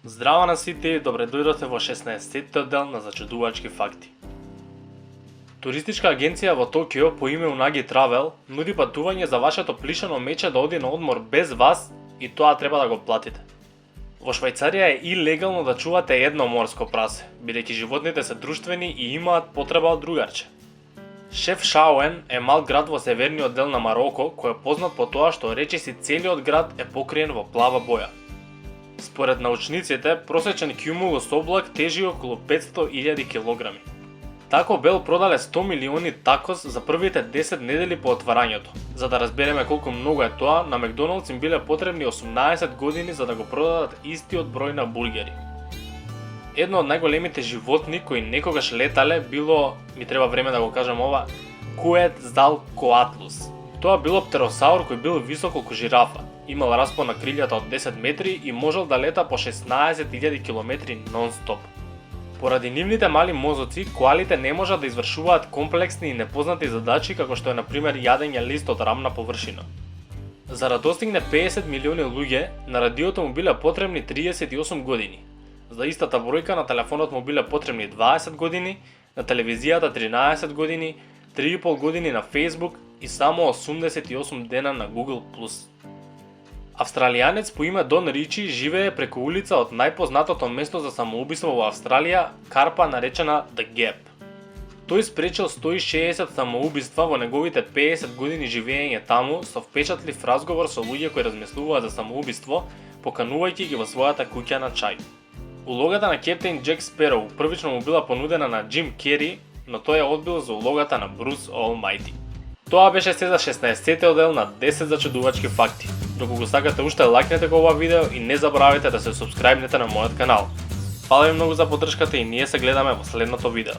Здраво на сите и добре дојдовте во 16-тиот дел на Зачудувачки факти. Туристичка агенција во Токио по име Unaги Travel нуди патување за вашето плишено мече да оди на одмор без вас и тоа треба да го платите. Во Швајцарија е илегално да чувате едно морско прасе, бидејќи животните се друштвени и имаат потреба од другарче. Шеф Шауен е мал град во северниот дел на Мароко, кој е познат по тоа што речиси целиот град е покриен во плава боја. Според научниците, просечен кумулус облак тежи околу 500.000 килограми. Тако Бел продале 100 милиони такос за првите 10 недели по отварањето. За да разбереме колку многу е тоа, на Макдоналдс им биле потребни 18 години за да го продадат истиот број на бургери. Едно од најголемите животни кои некогаш летале било, ми треба време да го кажам ова, Quetzalcoatlus. Тоа било птеросаур кој бил висок колку жирафа, имал распон на крилјата од 10 метри и можел да лета по 16.000 километри нон-стоп. Поради нивните мали мозоци, коалите не можат да извршуваат комплексни и непознати задачи како што е на пример јадење лист од рамна површина. За да достигне 50 милиони луѓе, на радиото му биле потребни 38 години. За истата бројка на телефонот му биле потребни 20 години, на телевизијата 13 години, 3,5 години на Facebook и само 88 дена на Google+. Австралијанец по име Дон Ричи живее преку улица од најпознатото место за самоубиство во Австралија, карпа наречена The Gap. Тој спречил 160 самоубиства во неговите 50 години живеење таму со впечатлив разговор со луѓе кои размислуваат за самоубиство, поканувајќи ги во својата куќа на чај. Улогата на Кептен Джек Спероу првично му била понудена на Джим Кери, но тој ја одбил за улогата на Брус Олмајти. Тоа беше се за 16-тиот дел на 10 зачудувачки факти. Доколку го сакате уште, лајкнете го ова видео и не заборавајте да се субскрајбнете на мојот канал. Фала ви многу за поддршката и ние се гледаме во следното видео.